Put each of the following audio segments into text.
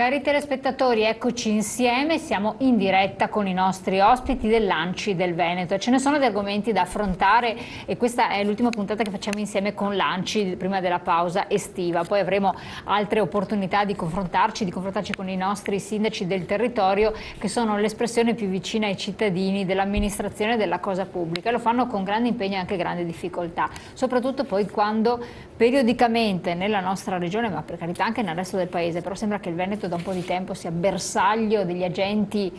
Cari telespettatori, eccoci insieme, siamo in diretta con i nostri ospiti dell'ANCI del Veneto. Ce ne sono di argomenti da affrontare e questa è l'ultima puntata che facciamo insieme con l'ANCI prima della pausa estiva. Poi avremo altre opportunità di confrontarci con i nostri sindaci del territorio, che sono l'espressione più vicina ai cittadini dell'amministrazione della cosa pubblica. Lo fanno con grande impegno e anche grande difficoltà, soprattutto poi quando periodicamente nella nostra regione, ma per carità anche nel resto del paese, però sembra che il Veneto da un po' di tempo sia bersaglio degli agenti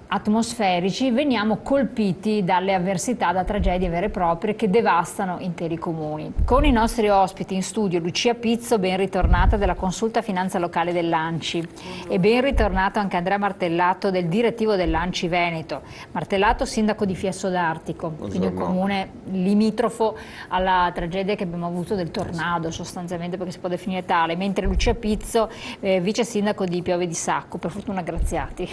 atmosferici, veniamo colpiti dalle avversità, da tragedie vere e proprie che devastano interi comuni. Con i nostri ospiti in studio Lucia Pizzo, ben ritornata, della Consulta Finanza Locale dell'ANCI, e ben ritornato anche Andrea Martellato, del direttivo dell'ANCI Veneto. Martellato, sindaco di Fiesso d'Artico, quindi un comune limitrofo alla tragedia che abbiamo avuto del tornado, sostanzialmente, perché si può definire tale, mentre Lucia Pizzo, vice sindaco di Piove di Sacco, per fortuna graziati,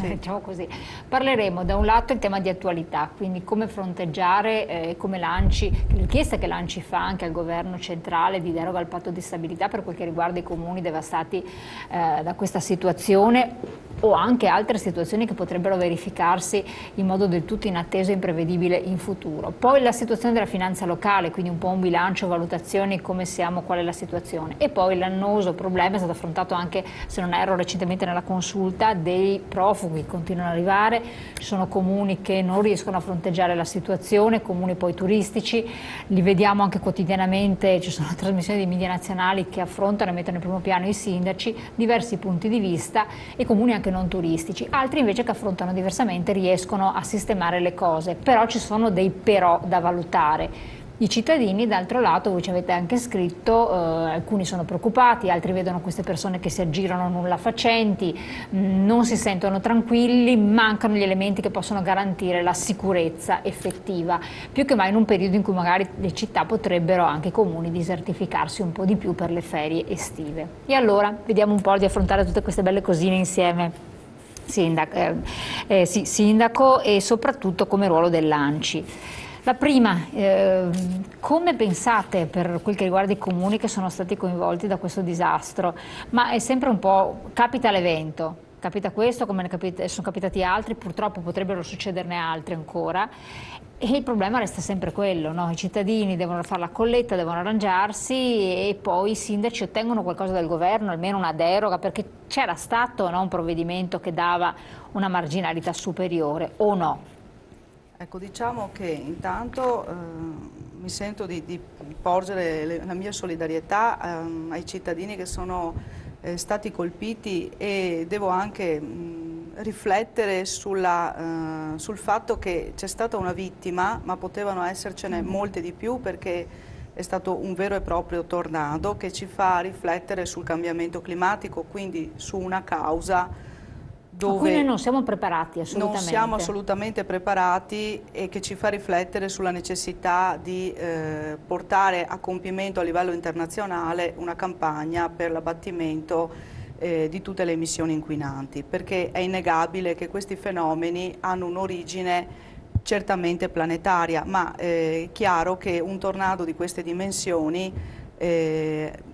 diciamo così. Parleremo da un lato il tema di attualità, quindi come fronteggiare, come l'ANCI, le richieste che l'ANCI fa anche al governo centrale di deroga al patto di stabilità per quel che riguarda i comuni devastati da questa situazione, o anche altre situazioni che potrebbero verificarsi in modo del tutto inatteso e imprevedibile in futuro. Poi la situazione della finanza locale, quindi un po' un bilancio, valutazioni, come siamo, qual è la situazione, e poi l'annoso problema, è stato affrontato anche, se non erro, recentemente nella consulta, dei profughi che continuano ad arrivare. Ci sono comuni che non riescono a fronteggiare la situazione, comuni poi turistici, li vediamo anche quotidianamente, ci sono trasmissioni di media nazionali che affrontano e mettono in primo piano i sindaci, diversi punti di vista, e comuni anche non turistici, altri invece che affrontano diversamente riescono a sistemare le cose, però ci sono dei però da valutare. I cittadini, d'altro lato, voi ci avete anche scritto, alcuni sono preoccupati, altri vedono queste persone che si aggirano nulla facenti, non si sentono tranquilli, mancano gli elementi che possono garantire la sicurezza effettiva, più che mai in un periodo in cui magari le città potrebbero, anche i comuni, desertificarsi un po' di più per le ferie estive. E allora vediamo un po' di affrontare tutte queste belle cosine insieme. Sindaco, e soprattutto come ruolo dell'ANCI. La prima, come pensate per quel che riguarda i comuni che sono stati coinvolti da questo disastro? Ma è sempre un po', capita l'evento, capita questo, come sono capitati altri, purtroppo potrebbero succederne altri ancora, e il problema resta sempre quello, no? I cittadini devono fare la colletta, devono arrangiarsi, e poi i sindaci ottengono qualcosa dal governo, almeno una deroga, perché c'era stato, no, un provvedimento che dava una marginalità superiore, o no? Ecco, diciamo che intanto mi sento di porgere la mia solidarietà ai cittadini che sono stati colpiti, e devo anche riflettere sul fatto che c'è stata una vittima, ma potevano essercene molte di più, perché è stato un vero e proprio tornado che ci fa riflettere sul cambiamento climatico, quindi su una causa dove noi non siamo preparati assolutamente. Non siamo assolutamente preparati, e che ci fa riflettere sulla necessità di portare a compimento a livello internazionale una campagna per l'abbattimento di tutte le emissioni inquinanti, perché è innegabile che questi fenomeni hanno un'origine certamente planetaria, ma è chiaro che un tornado di queste dimensioni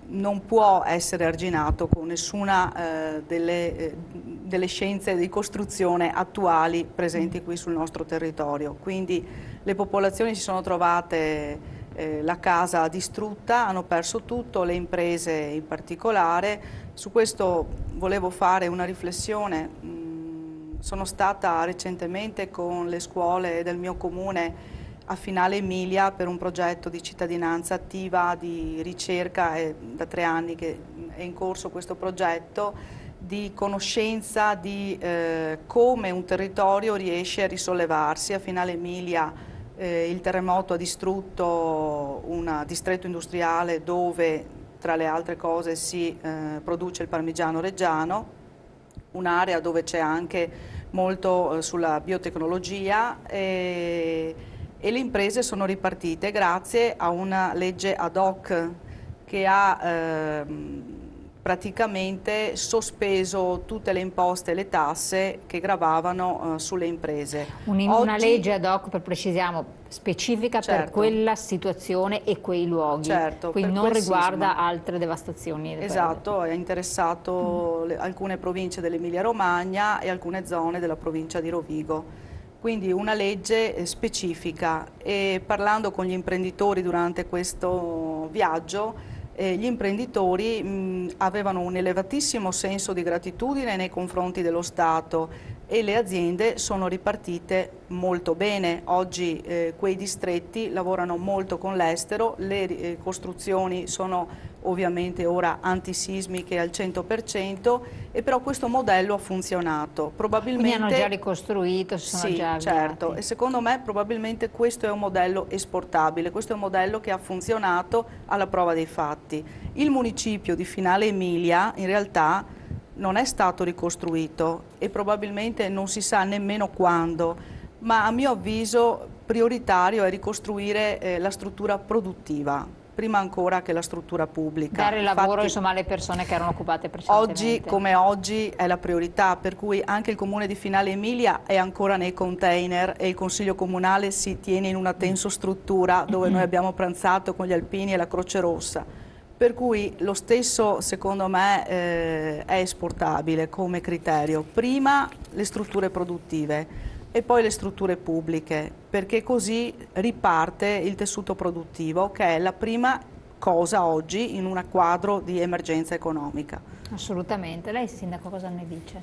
non può essere arginato con nessuna delle scienze di costruzione attuali presenti qui sul nostro territorio. Quindi le popolazioni si sono trovate la casa distrutta, hanno perso tutto, le imprese in particolare. Su questo volevo fare una riflessione. Sono stata recentemente con le scuole del mio comune a Finale Emilia per un progetto di cittadinanza attiva, di ricerca, e da 3 anni che è in corso questo progetto, di conoscenza di come un territorio riesce a risollevarsi. A Finale Emilia il terremoto ha distrutto un distretto industriale dove, tra le altre cose, si produce il parmigiano reggiano, un'area dove c'è anche molto sulla biotecnologia, e le imprese sono ripartite grazie a una legge ad hoc che ha praticamente sospeso tutte le imposte e le tasse che gravavano sulle imprese. Una legge ad hoc, precisiamo, specifica per quella situazione e quei luoghi, quindi non riguarda altre devastazioni. Esatto, è interessato alcune province dell'Emilia Romagna e alcune zone della provincia di Rovigo. Quindi una legge specifica, e parlando con gli imprenditori durante questo viaggio, gli imprenditori avevano un elevatissimo senso di gratitudine nei confronti dello Stato e le aziende sono ripartite molto bene. Oggi quei distretti lavorano molto con l'estero, le costruzioni sono ovviamente ora antisismiche al 100%, e però questo modello ha funzionato. Probabilmente, quindi hanno già ricostruito, si sono già avviati. Certo, e secondo me probabilmente questo è un modello esportabile, questo è un modello che ha funzionato alla prova dei fatti. Il municipio di Finale Emilia in realtà non è stato ricostruito e probabilmente non si sa nemmeno quando, ma a mio avviso prioritario è ricostruire la struttura produttiva, prima ancora che la struttura pubblica. Dare lavoro insomma alle persone che erano occupate precedentemente. Oggi come oggi è la priorità, per cui anche il comune di Finale Emilia è ancora nei container e il consiglio comunale si tiene in una tensostruttura dove noi abbiamo pranzato con gli alpini e la Croce Rossa. Per cui lo stesso secondo me è esportabile come criterio. Prima le strutture produttive e poi le strutture pubbliche, perché così riparte il tessuto produttivo, che è la prima cosa oggi in un quadro di emergenza economica. Assolutamente. Lei, sindaco, cosa ne dice?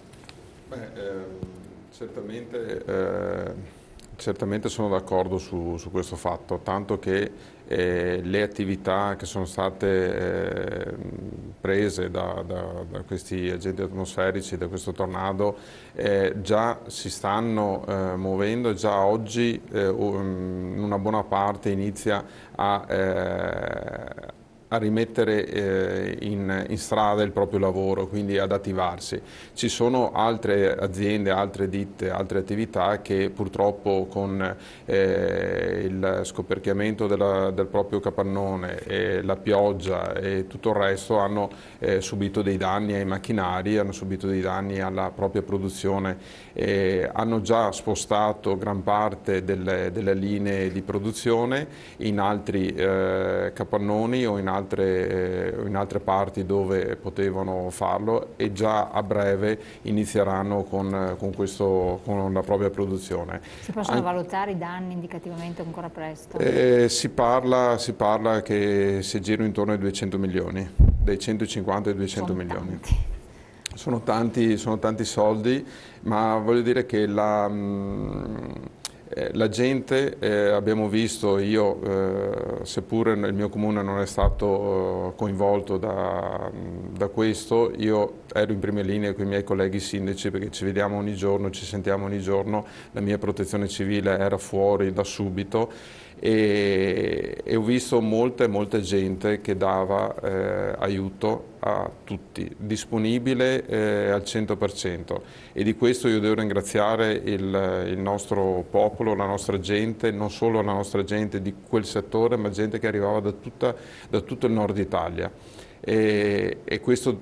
Certamente sono d'accordo su questo fatto, tanto che le attività che sono state prese da questi agenti atmosferici, da questo tornado, già si stanno muovendo e già oggi una buona parte inizia a rimettere in strada il proprio lavoro, quindi ad attivarsi. Ci sono altre aziende, altre ditte, altre attività che purtroppo con il scoperchiamento del proprio capannone, e la pioggia e tutto il resto hanno subito dei danni ai macchinari, hanno subito dei danni alla propria produzione, hanno già spostato gran parte delle linee di produzione in altri capannoni o in altre parti dove potevano farlo, e già a breve inizieranno con la propria produzione. Si possono valutare i danni indicativamente ancora presto? Si parla che si girano intorno ai 200 milioni, dai 150 ai 200 milioni. Sono tanti soldi, ma voglio dire che la gente, abbiamo visto, seppure il mio comune non è stato coinvolto da questo, io ero in prima linea con i miei colleghi sindaci, perché ci vediamo ogni giorno, ci sentiamo ogni giorno, la mia protezione civile era fuori da subito, e ho visto molta gente che dava aiuto a tutti, disponibile al 100%, e di questo io devo ringraziare il nostro popolo, la nostra gente, non solo la nostra gente di quel settore, ma gente che arrivava da tutto il nord Italia. E questo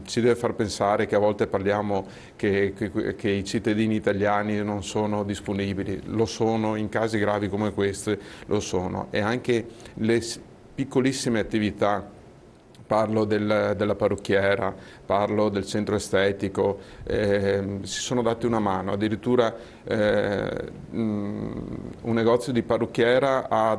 ci deve far pensare che a volte parliamo che i cittadini italiani non sono disponibili, lo sono, in casi gravi come questi lo sono, e anche le piccolissime attività. Parlo della parrucchiera, parlo del centro estetico, si sono dati una mano, addirittura un negozio di parrucchiera ha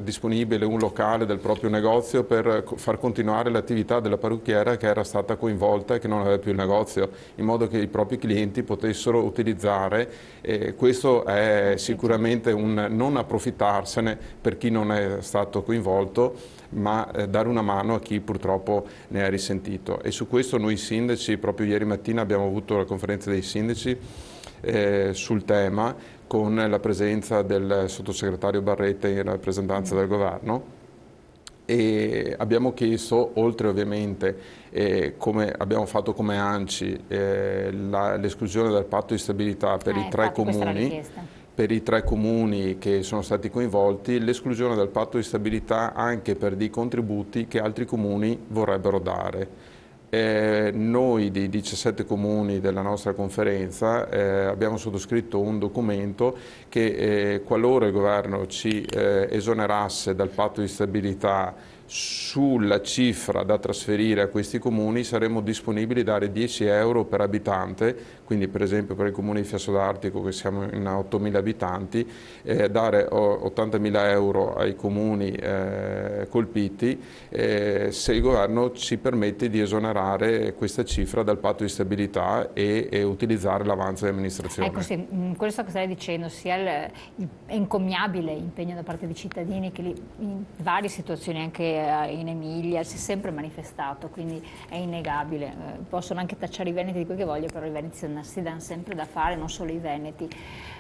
disponibile un locale del proprio negozio per far continuare l'attività della parrucchiera che era stata coinvolta e che non aveva più il negozio, in modo che i propri clienti potessero utilizzare. Questo è sicuramente un non approfittarsene per chi non è stato coinvolto, ma dare una mano a chi purtroppo ne ha risentito. E su questo noi sindaci, proprio ieri mattina abbiamo avuto la conferenza dei sindaci sul tema, con la presenza del sottosegretario Barretta in rappresentanza del governo, e abbiamo chiesto, oltre ovviamente, come abbiamo fatto come ANCI, l'esclusione dal patto di stabilità per i 3 comuni, per i 3 comuni che sono stati coinvolti l'esclusione dal patto di stabilità anche per dei contributi che altri comuni vorrebbero dare. Noi di 17 comuni della nostra conferenza abbiamo sottoscritto un documento che qualora il governo ci esonerasse dal patto di stabilità sulla cifra da trasferire a questi comuni, saremmo disponibili a dare 10 euro per abitante, quindi per esempio per il comune di Fiasso d'Artico, che siamo in 8.000 abitanti, dare 80.000 euro ai comuni colpiti se il governo ci permette di esonerare questa cifra dal patto di stabilità e utilizzare l'avanzo di amministrazione. Ecco, sì, questo che stai dicendo, sia è incommiabile impegno da parte dei cittadini che in varie situazioni anche in Emilia si è sempre manifestato, quindi è innegabile. Possono anche tacciare i veneti di quel che voglio, però i veneti si danno sempre da fare, non solo i veneti.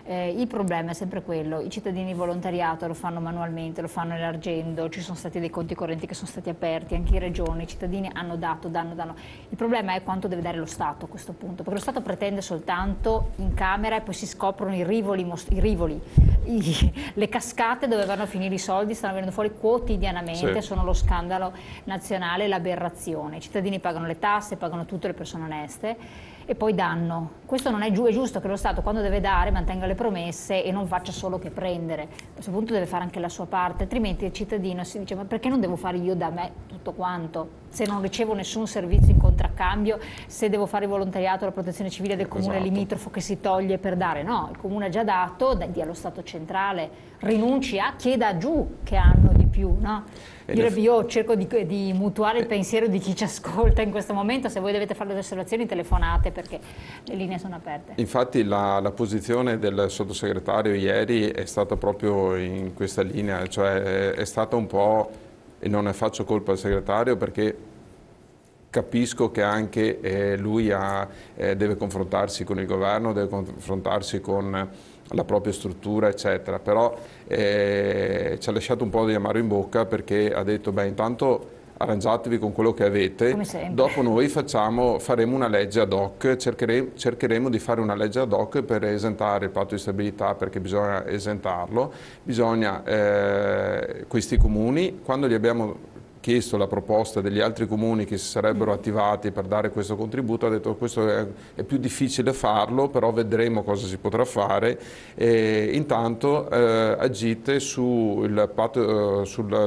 Il problema è sempre quello, i cittadini di volontariato lo fanno manualmente, lo fanno elargendo, ci sono stati dei conti correnti che sono stati aperti, anche in regione, i cittadini hanno dato, danno. Il problema è quanto deve dare lo Stato a questo punto, perché lo Stato pretende soltanto in Camera e poi si scoprono i rivoli, le cascate dove vanno a finire i soldi, stanno venendo fuori quotidianamente, sì. Sono lo scandalo nazionale, l'aberrazione. I cittadini pagano le tasse, pagano tutte le persone oneste e poi danno. Questo non è giusto, è giusto che lo Stato quando deve dare mantenga le promesse e non faccia solo che prendere. A questo punto deve fare anche la sua parte, altrimenti il cittadino si dice: ma perché non devo fare io da me tutto quanto? Se non ricevo nessun servizio in contraccambio, se devo fare il volontariato, la protezione civile del comune limitrofo che si toglie per dare, no, il comune ha già dato, dia allo Stato centrale, rinunci a, chieda giù che hanno di più, no? Io cerco di mutuare il pensiero di chi ci ascolta in questo momento. Se voi dovete fare le osservazioni telefonate perché le linee sono aperte. Infatti la posizione del sottosegretario ieri è stata proprio in questa linea, cioè è stata un po', e non ne faccio colpa al segretario perché capisco che anche lui deve confrontarsi con il governo, deve confrontarsi con la propria struttura, eccetera, però ci ha lasciato un po' di amaro in bocca perché ha detto: beh, intanto arrangiatevi con quello che avete, dopo noi faremo una legge ad hoc, cercheremo di fare una legge ad hoc per esentare il patto di stabilità, perché bisogna esentarlo, questi comuni, quando gli abbiamo chiesto la proposta degli altri comuni che si sarebbero attivati per dare questo contributo, ha detto: questo è più difficile farlo, però vedremo cosa si potrà fare. Intanto agite sullo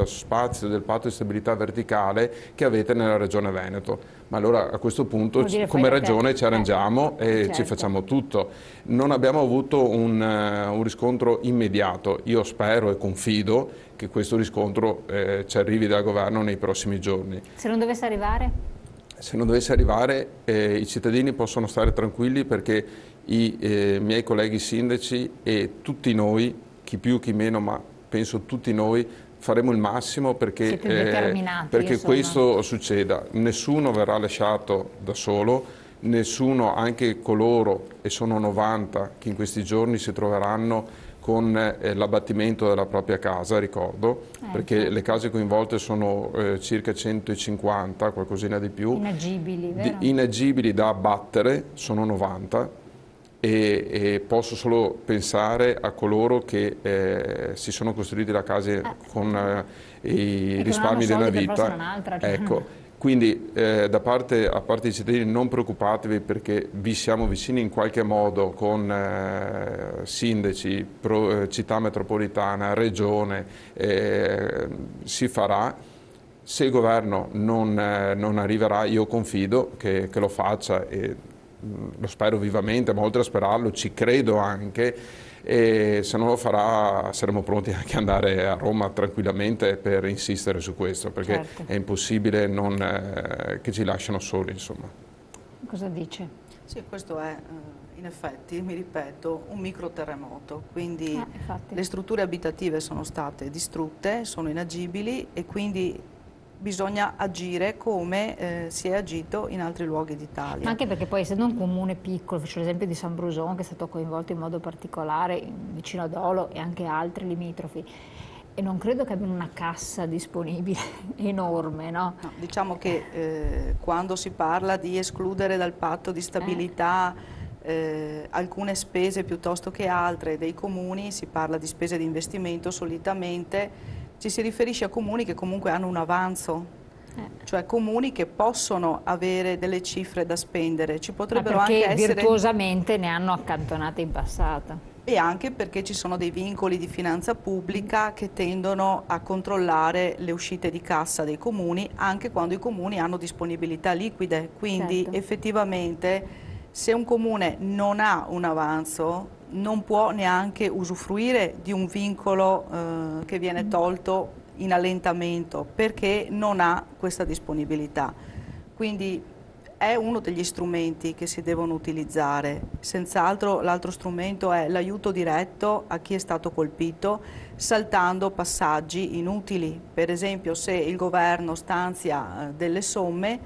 spazio del patto di stabilità verticale che avete nella Regione Veneto. Ma allora a questo punto come Regione ci arrangiamo e certo, ci facciamo tutto. Non abbiamo avuto un riscontro immediato. Io spero e confido che questo riscontro ci arrivi dal governo nei prossimi giorni. Se non dovesse arrivare? Se non dovesse arrivare, i cittadini possono stare tranquilli perché i miei colleghi sindaci e tutti noi, chi più chi meno, ma penso tutti noi, faremo il massimo perché questo succeda. Nessuno verrà lasciato da solo, nessuno, anche coloro, e sono 90, che in questi giorni si troveranno con l'abbattimento della propria casa, ricordo, perché le case coinvolte sono circa 150, qualcosina di più. Inagibili, vero? Inagibili da abbattere, sono 90. E posso solo pensare a coloro che si sono costruiti la casa con i risparmi della vita. Ecco, quindi a parte i cittadini, non preoccupatevi perché vi siamo vicini in qualche modo con sindaci, città metropolitana, regione, si farà. Se il governo non arriverà, io confido che lo faccia e lo spero vivamente, ma oltre a sperarlo ci credo anche, e se non lo farà saremo pronti anche ad andare a Roma tranquillamente per insistere su questo, perché certo, è impossibile che ci lasciano soli, insomma. Cosa dice? Sì, questo è in effetti, mi ripeto, un microterremoto, quindi le strutture abitative sono state distrutte, sono inagibili e quindi bisogna agire come si è agito in altri luoghi d'Italia. Anche perché poi, essendo un comune piccolo, faccio l'esempio di San Brusone che è stato coinvolto in modo particolare vicino ad Olo e anche altri limitrofi, e non credo che abbiano una cassa disponibile enorme, no? No, diciamo che quando si parla di escludere dal patto di stabilità alcune spese piuttosto che altre dei comuni, si parla di spese di investimento solitamente, ci si riferisce a comuni che comunque hanno un avanzo. Cioè comuni che possono avere delle cifre da spendere, ci potrebbero anche essere... virtuosamente ne hanno accantonate in passato. E anche perché ci sono dei vincoli di finanza pubblica che tendono a controllare le uscite di cassa dei comuni, anche quando i comuni hanno disponibilità liquide. Quindi effettivamente se un comune non ha un avanzo non può neanche usufruire di un vincolo che viene tolto in allentamento, perché non ha questa disponibilità. Quindi è uno degli strumenti che si devono utilizzare. Senz'altro l'altro strumento è l'aiuto diretto a chi è stato colpito, saltando passaggi inutili. Per esempio, se il governo stanzia delle somme,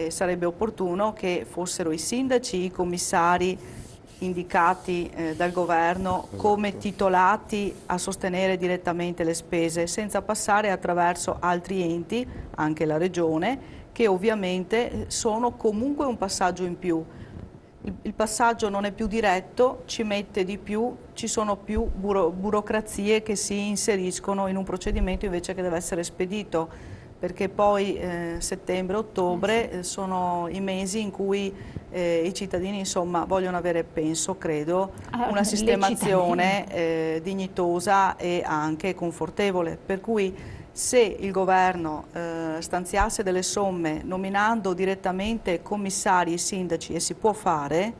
sarebbe opportuno che fossero i sindaci, i commissari indicati dal governo come titolati a sostenere direttamente le spese, senza passare attraverso altri enti, anche la Regione, che ovviamente sono comunque un passaggio in più. Il passaggio non è più diretto, ci mette di più, ci sono più burocrazie che si inseriscono in un procedimento invece che deve essere spedito, perché poi settembre-ottobre sono i mesi in cui i cittadini insomma vogliono avere, penso, credo, una sistemazione dignitosa e anche confortevole, per cui se il governo stanziasse delle somme nominando direttamente commissari e sindaci, e si può fare,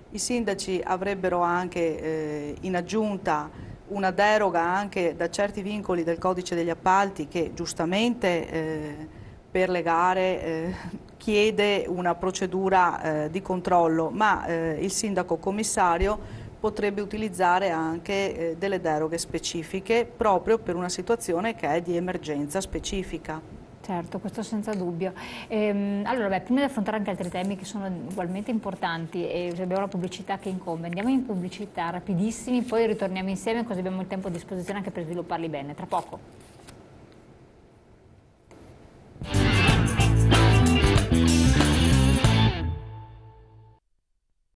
i sindaci avrebbero anche in aggiunta una deroga anche da certi vincoli del codice degli appalti che giustamente per le gare chiede una procedura di controllo, ma il sindaco commissario potrebbe utilizzare anche delle deroghe specifiche proprio per una situazione che è di emergenza specifica. Certo, questo senza dubbio. Allora, prima di affrontare anche altri temi che sono ugualmente importanti e abbiamo la pubblicità che incombe, andiamo in pubblicità rapidissimi, poi ritorniamo insieme così abbiamo il tempo a disposizione anche per svilupparli bene. Tra poco.